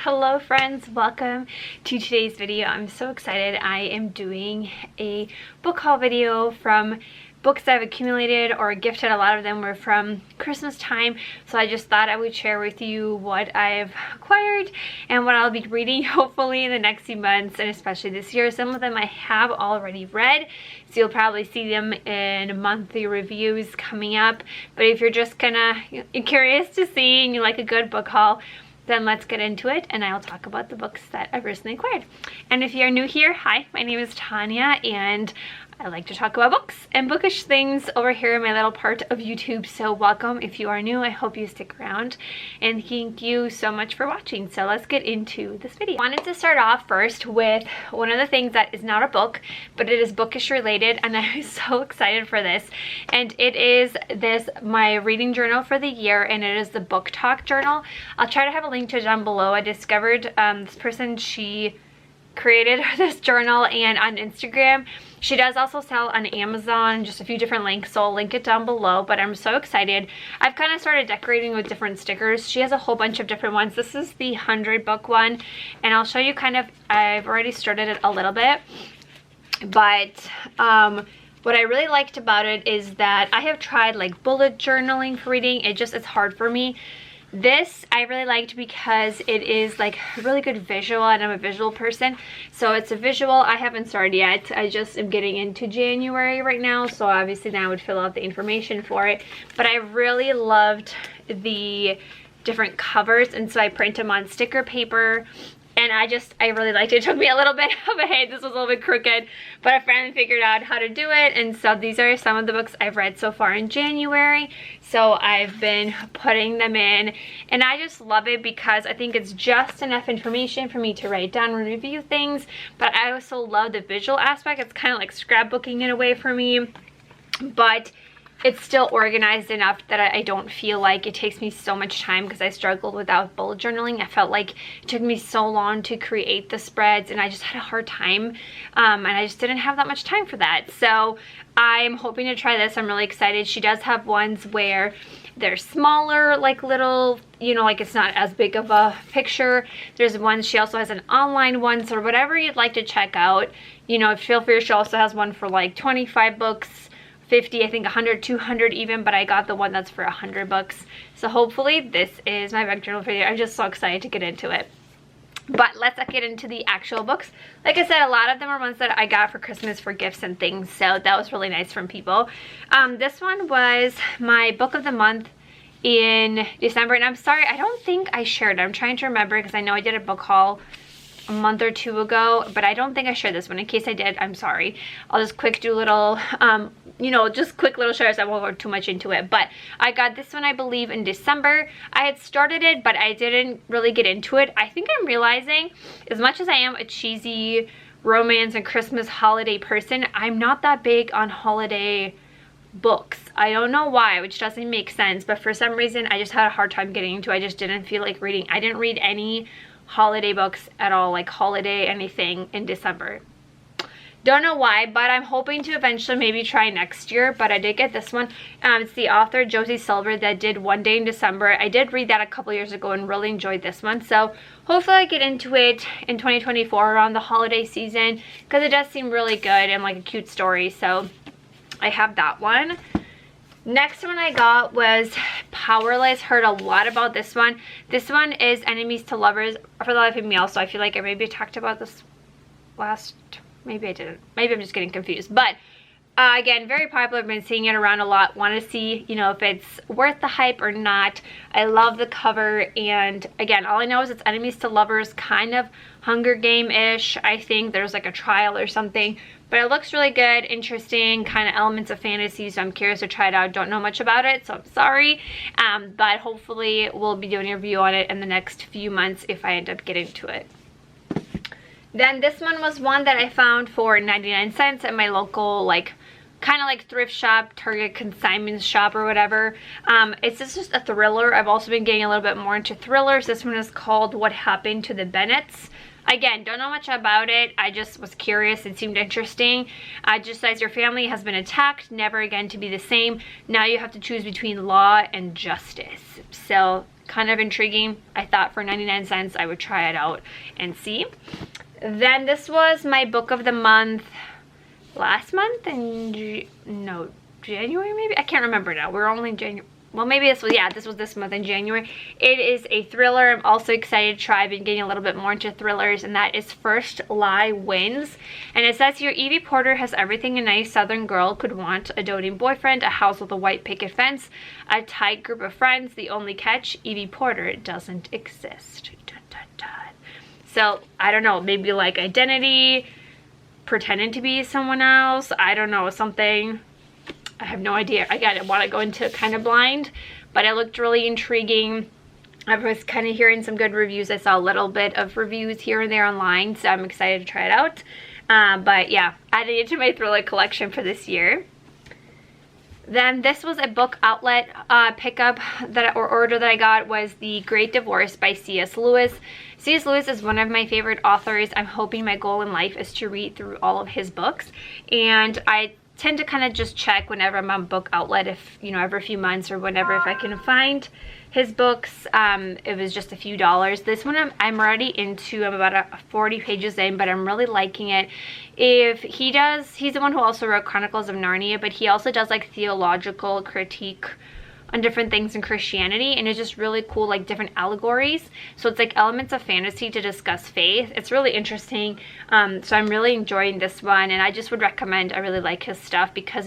Hello friends, welcome to today's video. I'm so excited. I am doing a book haul video from books that I've accumulated or gifted. A lot of them were from Christmas time, so I just thought I would share with you what I've acquired and what I'll be reading hopefully in the next few months, and especially this year. Some of them I have already read, so you'll probably see them in monthly reviews coming up. But if you're just curious to see and you like a good book haul, then let's get into it and I'll talk about the books that I've recently acquired. And if you're new here, hi, my name is Tanya and I like to talk about books and bookish things over here in my little part of YouTube. So welcome if you are new. I hope you stick around and thank you so much for watching. So let's get into this video. I wanted to start off first with one of the things that is not a book, but it is bookish related, and I'm so excited for this. And it is my reading journal for the year, and it is the Book Talk journal. I'll try to have a link to it down below. I discovered this person, she created this journal, and on Instagram she does also sell on Amazon, just a few different links, so I'll link it down below. But I'm so excited. I've kind of started decorating with different stickers. She has a whole bunch of different ones. This is the 100 book one, and I'll show you I've already started it a little bit, but what I really liked about it is that I have tried like bullet journaling for reading. It's hard for me. This I really liked because it is like a really good visual, and I'm a visual person, so it's a visual. I haven't started yet. I just am getting into January right now, so obviously now I would fill out the information for it. But I really loved the different covers, and so I print them on sticker paper. And I really liked it. It took me a little bit of a hey, this was a little bit crooked, but I finally figured out how to do it. And so these are some of the books I've read so far in January. So I've been putting them in, and I just love it because I think it's just enough information for me to write down and review things. But I also love the visual aspect. It's kind of like scrapbooking in a way for me, but it's still organized enough that I don't feel like it takes me so much time, because I struggled without bullet journaling. I felt like it took me so long to create the spreads, and I just had a hard time, and I just didn't have that much time for that. So I'm hoping to try this. I'm really excited. She does have ones where they're smaller, like little, like it's not as big of a picture. There's ones, she also has an online one, so whatever you'd like to check out, feel free. She also has one for like 25 books, 50, I think 100, 200 even, but I got the one that's for 100 books. So hopefully this is my book journal video. I'm just so excited to get into it. But let's get into the actual books. Like I said, a lot of them are ones that I got for Christmas for gifts and things, so that was really nice from people. This one was my book of the month in December, and I'm sorry, I don't think I shared it. I'm trying to remember, because I know I did a book haul a month or two ago, but I don't think I shared this one. In case I did, I'm sorry. I'll just do a little just quick little shares. I won't go too much into it. But I got this one, I believe, in December. I had started it, but I didn't really get into it. I think I'm realizing, as much as I am a cheesy romance and Christmas holiday person, I'm not that big on holiday books. I don't know why, which doesn't make sense, but for some reason I just had a hard time getting into it. I just didn't feel like reading. I didn't read any holiday books at all, like holiday anything in December. Don't know why, but I'm hoping to eventually maybe try next year. But I did get this one. It's the author Josie Silver that did One Day in December. I did read that a couple years ago and really enjoyed this one, so hopefully I get into it in 2024 around the holiday season, because it does seem really good and like a cute story. So I have that one. Next one I got was Powerless. Heard a lot about this one. This one is Enemies to Lovers for the Life of Me also. I feel like I maybe talked about this last, maybe I didn't. Maybe I'm just getting confused. But again, very popular. I've been seeing it around a lot. Want to see, if it's worth the hype or not. I love the cover, and again, all I know is it's Enemies to Lovers, kind of Hunger Game-ish. I think there's like a trial or something. But it looks really good, interesting, kind of elements of fantasy, so I'm curious to try it out. Don't know much about it, so I'm sorry. But hopefully we'll be doing a review on it in the next few months if I end up getting to it. Then this one was one that I found for 99 cents at my local, kind of like thrift shop, Target consignment shop or whatever. It's just a thriller. I've also been getting a little bit more into thrillers. This one is called What Happened to the Bennetts. Again, don't know much about it. I just was curious. It seemed interesting. Just as your family has been attacked, never again to be the same. Now you have to choose between law and justice. So kind of intriguing. I thought for 99 cents I would try it out and see. Then this was my book of the month last month in January maybe? I can't remember now. We're only in January. Well, maybe this was, yeah, this was this month in January. It is a thriller. I'm also excited to try. I've been getting a little bit more into thrillers, and that is First Lie Wins. And it says here, Evie Porter has everything a nice Southern girl could want: a doting boyfriend, a house with a white picket fence, a tight group of friends. The only catch, Evie Porter doesn't exist. Dun, dun, dun. So, I don't know, maybe like identity, pretending to be someone else. I don't know, something. I have no idea. Again, I want to go into kind of blind, but it looked really intriguing. I was kind of hearing some good reviews. I saw a little bit of reviews here and there online, so I'm excited to try it out. But yeah, added it to my thriller collection for this year. Then this was a book outlet pickup or order that I got, was The Great Divorce by C.S. Lewis. C.S. Lewis is one of my favorite authors. I'm hoping my goal in life is to read through all of his books, and I tend to kind of just check whenever I'm on book outlet, if you know, every few months or whatever, if I can find his books. It was just a few dollars. This one I'm already into. I'm about 40 pages in, but I'm really liking it. He's the one who also wrote Chronicles of Narnia, but he also does like theological critique on different things in Christianity, and it's just really cool, like different allegories. So it's like elements of fantasy to discuss faith. It's really interesting. So I'm really enjoying this one, and I just would recommend. I really like his stuff because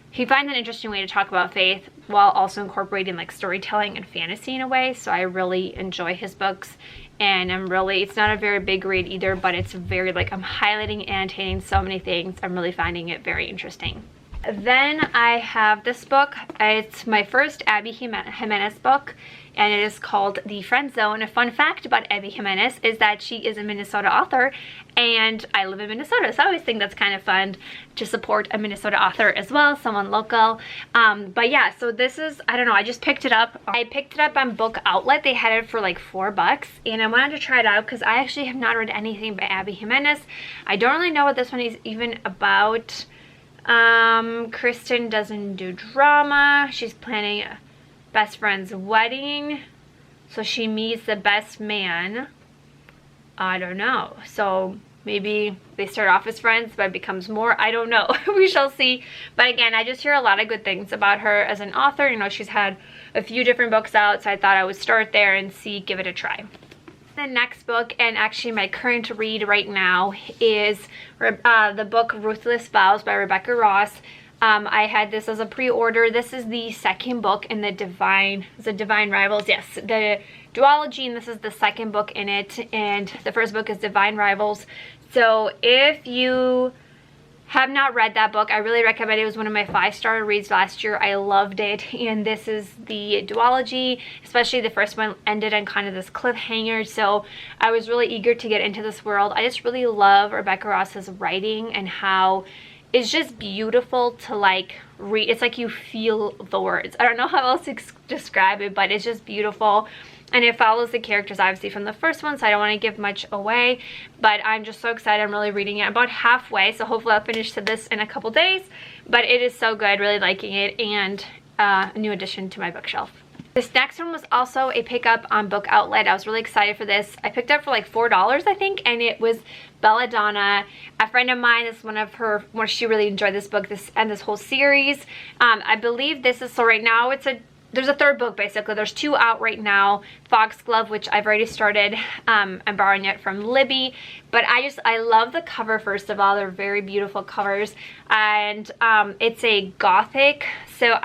he finds an interesting way to talk about faith while also incorporating like storytelling and fantasy in a way. So I really enjoy his books, and it's not a very big read either, but it's very, like, I'm highlighting and annotating so many things. I'm really finding it very interesting. Then I have this book. It's my first Abby Jimenez book, and it is called The Friend Zone. A fun fact about Abby Jimenez is that she is a Minnesota author, and I live in Minnesota, so I always think that's kind of fun to support a Minnesota author as well, someone local. But yeah, so this is, I don't know, I just picked it up. I picked it up on Book Outlet. They had it for like $4, and I wanted to try it out because I actually have not read anything by Abby Jimenez. I don't really know what this one is even about. Kristen doesn't do drama. She's planning a best friend's wedding, so she meets the best man. I don't know. So maybe they start off as friends, but it becomes more. I don't know. We shall see. But again, I just hear a lot of good things about her as an author. You know, she's had a few different books out, so I thought I would start there and give it a try. The next book, and actually my current read right now, is the book Ruthless Vows by Rebecca Ross. I had this as a pre-order. This is the second book in the Divine Rivals. Yes, the duology, and this is the second book in it, and the first book is Divine Rivals. So if you have not read that book, I really recommend it. It was one of my 5-star reads last year. I loved it, and this is the duology. Especially the first one ended on kind of this cliffhanger, so I was really eager to get into this world. I just really love Rebecca Ross's writing and how it's just beautiful to like read. It's like you feel the words. I don't know how else to describe it, but it's just beautiful. And it follows the characters obviously from the first one, so I don't want to give much away, but I'm just so excited. I'm really reading it. I'm about halfway, so hopefully I'll finish this in a couple days. But it is so good, really liking it, and a new addition to my bookshelf. This next one was also a pickup on Book Outlet. I was really excited for this. I picked up for like $4, I think, and it was Belladonna. A friend of mine, this is one of her, she really enjoyed this book and this whole series. I believe this is, so right now there's a third book basically. There's 2 out right now. Foxglove, which I've already started. I'm borrowing it from Libby. But I love the cover, first of all. They're very beautiful covers. And it's a gothic. So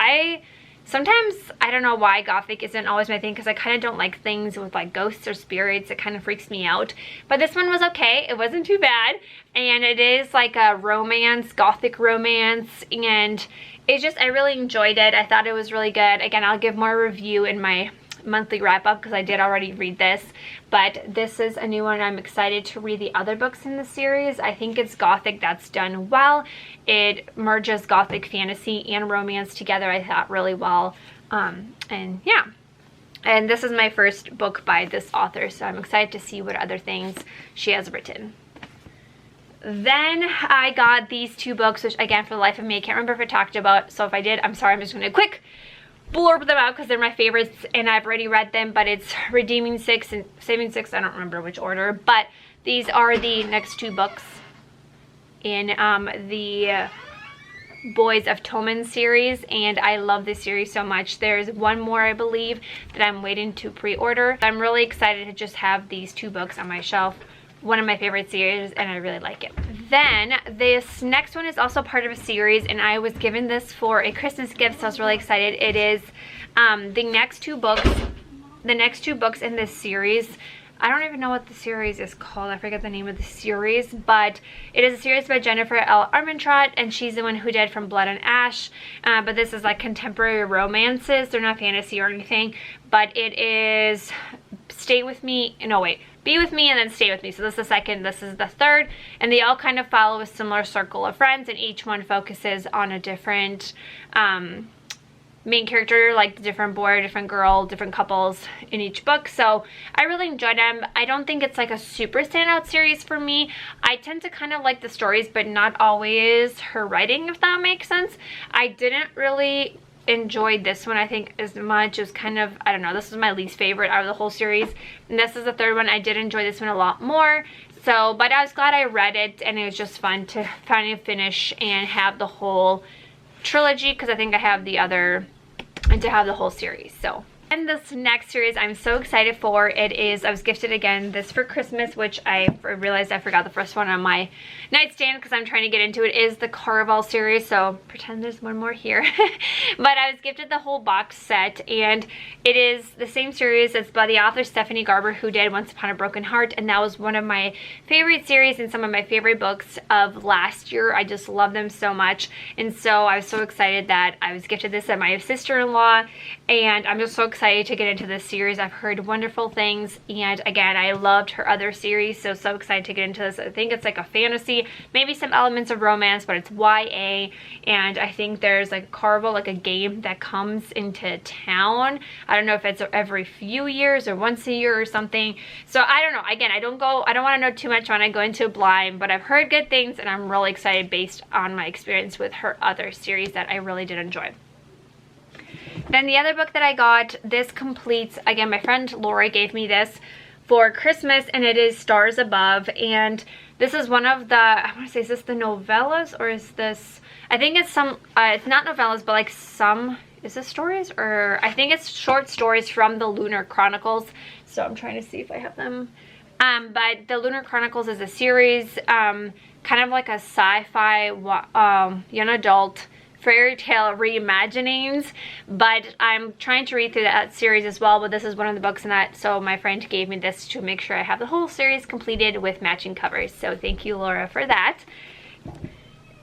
sometimes, I don't know why gothic isn't always my thing, because I kind of don't like things with like ghosts or spirits. It kind of freaks me out. But this one was okay. It wasn't too bad. And it is like a romance, gothic romance. And it's just, I really enjoyed it. I thought it was really good. Again, I'll give more review in my monthly wrap-up because I did already read this. But this is a new one. I'm excited to read the other books in the series. I think it's gothic that's done well. It merges gothic fantasy and romance together, I thought, really well. And yeah. And this is my first book by this author, so I'm excited to see what other things she has written. Then I got these 2 books, which again, for the life of me, I can't remember if I talked about, so if I did, I'm sorry. I'm just going to quick blurb them out because they're my favorites and I've already read them, but it's Redeeming 6 and Saving 6. I don't remember which order, but these are the next 2 books in the Boys of Tommen series, and I love this series so much. There's one more, I believe, that I'm waiting to pre-order. I'm really excited to just have these 2 books on my shelf. One of my favorite series, and I really like it. Then this next one is also part of a series, and I was given this for a Christmas gift, so I was really excited. It is the next two books in this series. I don't even know what the series is called. I forget the name of the series, but it is a series by Jennifer L. Armentrout, and she's the one who did From Blood and Ash. But this is like contemporary romances. They're not fantasy or anything, but it is Be With Me and then Stay With Me. So this is the second, this is the third, and they all kind of follow a similar circle of friends, and each one focuses on a different main character, like the different boy, different girl, different couples in each book. So I really enjoyed them. I don't think it's like a super standout series for me. I tend to kind of like the stories, but not always her writing, if that makes sense. I didn't really enjoy this one, I think, as much. It was kind of, I don't know, this is my least favorite out of the whole series, and this is the third one. I did enjoy this one a lot more. So, but I was glad I read it, and it was just fun to finally finish and have the whole trilogy, because I think I have the other, and to have the whole series. So, and this next series I'm so excited for. It is, I was gifted again this for Christmas, which I realized I forgot the first one on my nightstand because I'm trying to get into it, is the Caraval series. So pretend there's one more here. But I was gifted the whole box set, and it is the same series. It's by the author Stephanie Garber, who did Once Upon a Broken Heart, and that was one of my favorite series and some of my favorite books of last year. I just love them so much, and so I was so excited that I was gifted this at my sister-in-law, and I'm just so excited to get into this series. I've heard wonderful things, and again, I loved her other series, so excited to get into this. I think it's like a fantasy, maybe some elements of romance, but it's YA, and I think there's like Carvel, like a game that comes into town. I don't know if it's every few years or once a year or something. So I don't know. Again, I don't want to know too much when I go into it blind, but I've heard good things, and I'm really excited based on my experience with her other series that I really did enjoy. Then the other book that I got, this completes, again, my friend Laura gave me this for Christmas, and it is Stars Above, and this is one of the, I want to say, is this the novellas, or is this, I think it's some, it's not novellas, but like some, is this stories, or I think it's short stories from the Lunar Chronicles. So I'm trying to see if I have them. But the Lunar Chronicles is a series, kind of like a sci-fi young adult fairy tale reimaginings, but I'm trying to read through that series as well, but this is one of the books in that, so my friend gave me this to make sure I have the whole series completed with matching covers, so thank you, Laura, for that.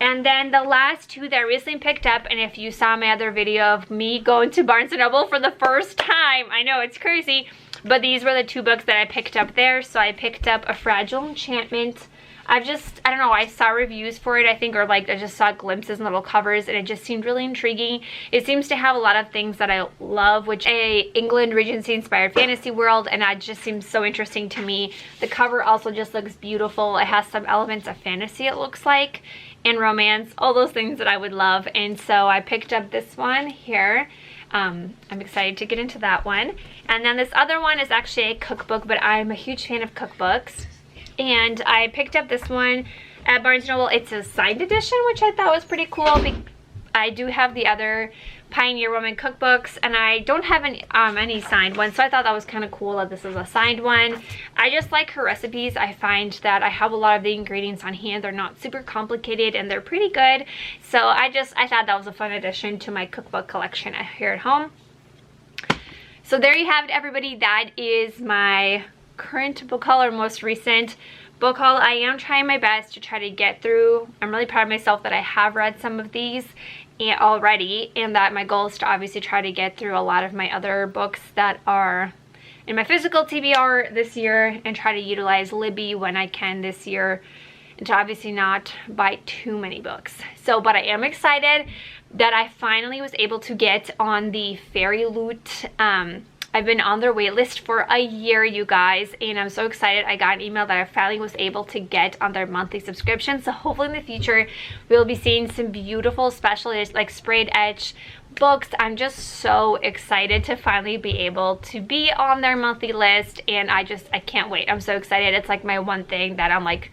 And then the last two that I recently picked up, and if you saw my other video of me going to Barnes & Noble for the first time, I know it's crazy, but these were the two books that I picked up there. So I picked up A Fragile Enchantment. I don't know, I saw reviews for it, I think, or like I just saw glimpses and little covers, and it just seemed really intriguing. It seems to have a lot of things that I love, which a England Regency inspired fantasy world, and that just seems so interesting to me. The cover also just looks beautiful. It has some elements of fantasy, it looks like, and romance, all those things that I would love, and so I picked up this one here. I'm excited to get into that one. And then this other one is actually a cookbook, but I'm a huge fan of cookbooks. And I picked up this one at Barnes & Noble. It's a signed edition, which I thought was pretty cool. I do have the other Pioneer Woman cookbooks, and I don't have any signed ones, so I thought that was kind of cool that this is a signed one. I just like her recipes. I find that I have a lot of the ingredients on hand. They're not super complicated, and they're pretty good. So I thought that was a fun addition to my cookbook collection here at home. So there you have it, everybody. That is my current book haul, or most recent book haul. I am trying my best to try to get through. I'm really proud of myself that I have read some of these already, and that my goal is to obviously try to get through a lot of my other books that are in my physical TBR this year, and try to utilize Libby when I can this year, and to obviously not buy too many books. So, but I am excited that I finally was able to get on the Fairy Loot I've been on their wait list for a year, you guys, and I'm so excited. I got an email that I finally was able to get on their monthly subscription. So hopefully in the future we'll be seeing some beautiful special like sprayed etch books. I'm just so excited to finally be able to be on their monthly list, and I can't wait. I'm so excited. It's like my one thing that I'm like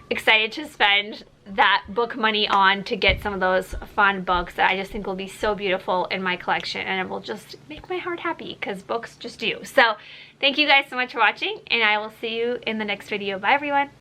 excited to spend that book money on, to get some of those fun books that I just think will be so beautiful in my collection, and it will just make my heart happy, because books just do. So thank you guys so much for watching, and I will see you in the next video. Bye everyone.